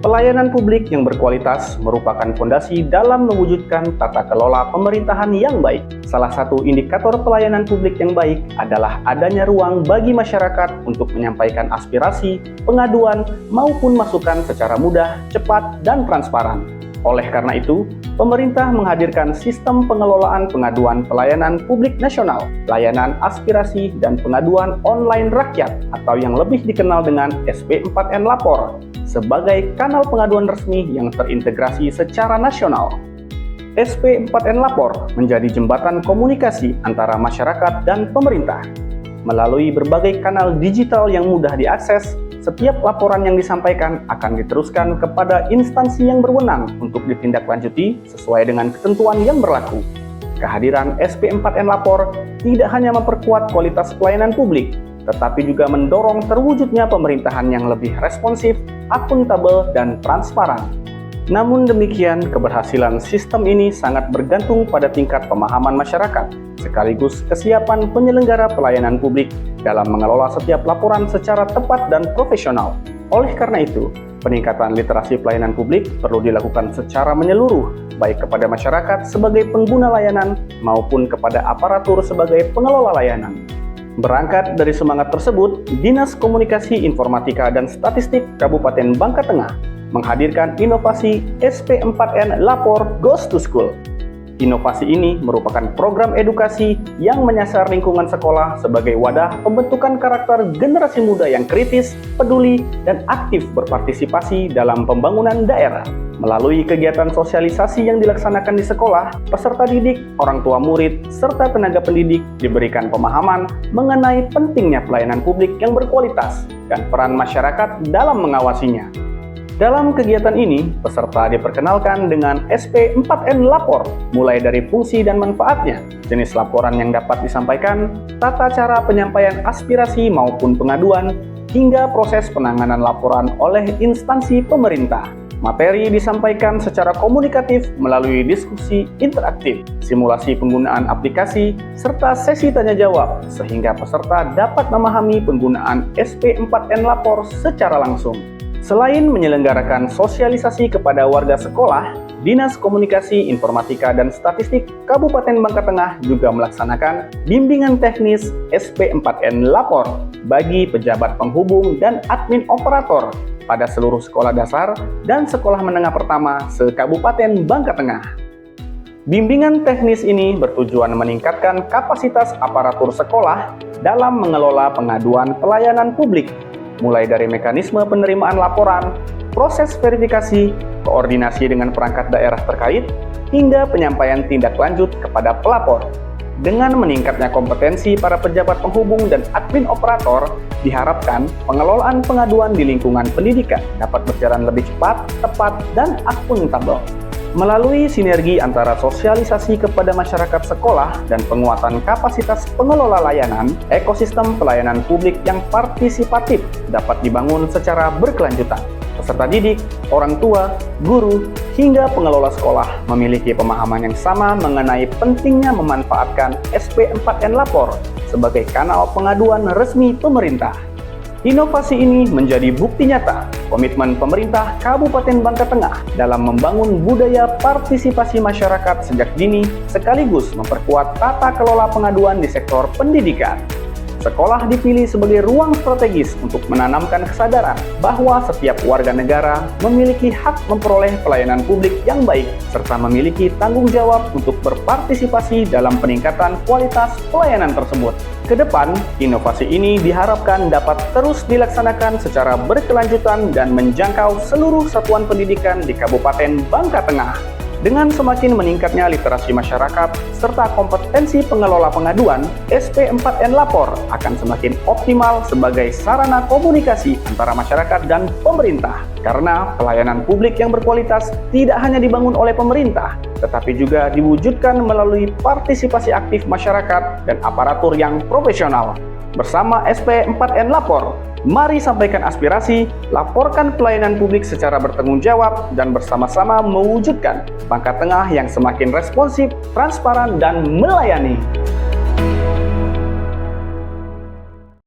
Pelayanan publik yang berkualitas merupakan fondasi dalam mewujudkan tata kelola pemerintahan yang baik. Salah satu indikator pelayanan publik yang baik adalah adanya ruang bagi masyarakat untuk menyampaikan aspirasi, pengaduan, maupun masukan secara mudah, cepat, dan transparan. Oleh karena itu, pemerintah menghadirkan sistem pengelolaan pengaduan pelayanan publik nasional, layanan aspirasi dan pengaduan online rakyat atau yang lebih dikenal dengan SP4N Lapor sebagai kanal pengaduan resmi yang terintegrasi secara nasional. SP4N Lapor menjadi jembatan komunikasi antara masyarakat dan pemerintah. Melalui berbagai kanal digital yang mudah diakses, setiap laporan yang disampaikan akan diteruskan kepada instansi yang berwenang untuk ditindaklanjuti sesuai dengan ketentuan yang berlaku. Kehadiran SP4N Lapor tidak hanya memperkuat kualitas pelayanan publik, tetapi juga mendorong terwujudnya pemerintahan yang lebih responsif, akuntabel, dan transparan. Namun demikian, keberhasilan sistem ini sangat bergantung pada tingkat pemahaman masyarakat, sekaligus kesiapan penyelenggara pelayanan publik dalam mengelola setiap laporan secara tepat dan profesional. Oleh karena itu, peningkatan literasi pelayanan publik perlu dilakukan secara menyeluruh, baik kepada masyarakat sebagai pengguna layanan maupun kepada aparatur sebagai pengelola layanan. Berangkat dari semangat tersebut, Dinas Komunikasi Informatika dan Statistik Kabupaten Bangka Tengah menghadirkan inovasi SP4N Lapor Goes to School. Inovasi ini merupakan program edukasi yang menyasar lingkungan sekolah sebagai wadah pembentukan karakter generasi muda yang kritis, peduli, dan aktif berpartisipasi dalam pembangunan daerah. Melalui kegiatan sosialisasi yang dilaksanakan di sekolah, peserta didik, orang tua murid, serta tenaga pendidik diberikan pemahaman mengenai pentingnya pelayanan publik yang berkualitas dan peran masyarakat dalam mengawasinya. Dalam kegiatan ini, peserta diperkenalkan dengan SP4N Lapor, mulai dari fungsi dan manfaatnya, jenis laporan yang dapat disampaikan, tata cara penyampaian aspirasi maupun pengaduan, hingga proses penanganan laporan oleh instansi pemerintah. Materi disampaikan secara komunikatif melalui diskusi interaktif, simulasi penggunaan aplikasi, serta sesi tanya-jawab, sehingga peserta dapat memahami penggunaan SP4N Lapor secara langsung. Selain menyelenggarakan sosialisasi kepada warga sekolah, Dinas Komunikasi Informatika dan Statistik Kabupaten Bangka Tengah juga melaksanakan bimbingan teknis SP4N Lapor bagi pejabat penghubung dan admin operator pada seluruh sekolah dasar dan sekolah menengah pertama se-Kabupaten Bangka Tengah. Bimbingan teknis ini bertujuan meningkatkan kapasitas aparatur sekolah dalam mengelola pengaduan pelayanan publik, mulai dari mekanisme penerimaan laporan, proses verifikasi, koordinasi dengan perangkat daerah terkait, hingga penyampaian tindak lanjut kepada pelapor. Dengan meningkatnya kompetensi para pejabat penghubung dan admin operator, diharapkan pengelolaan pengaduan di lingkungan pendidikan dapat berjalan lebih cepat, tepat, dan akuntabel. Melalui sinergi antara sosialisasi kepada masyarakat sekolah dan penguatan kapasitas pengelola layanan, ekosistem pelayanan publik yang partisipatif dapat dibangun secara berkelanjutan. Peserta didik, orang tua, guru, hingga pengelola sekolah memiliki pemahaman yang sama mengenai pentingnya memanfaatkan SP4N Lapor sebagai kanal pengaduan resmi pemerintah. Inovasi ini menjadi bukti nyata komitmen pemerintah Kabupaten Bangka Tengah dalam membangun budaya partisipasi masyarakat sejak dini sekaligus memperkuat tata kelola pengaduan di sektor pendidikan. Sekolah dipilih sebagai ruang strategis untuk menanamkan kesadaran bahwa setiap warga negara memiliki hak memperoleh pelayanan publik yang baik serta memiliki tanggung jawab untuk berpartisipasi dalam peningkatan kualitas pelayanan tersebut. Kedepan, inovasi ini diharapkan dapat terus dilaksanakan secara berkelanjutan dan menjangkau seluruh satuan pendidikan di Kabupaten Bangka Tengah. Dengan semakin meningkatnya literasi masyarakat serta kompetensi pengelola pengaduan, SP4N Lapor akan semakin optimal sebagai sarana komunikasi antara masyarakat dan pemerintah. Karena pelayanan publik yang berkualitas tidak hanya dibangun oleh pemerintah, tetapi juga diwujudkan melalui partisipasi aktif masyarakat dan aparatur yang profesional. Bersama SP4N Lapor, mari sampaikan aspirasi, laporkan pelayanan publik secara bertanggung jawab, dan bersama-sama mewujudkan Bangka Tengah yang semakin responsif, transparan, dan melayani.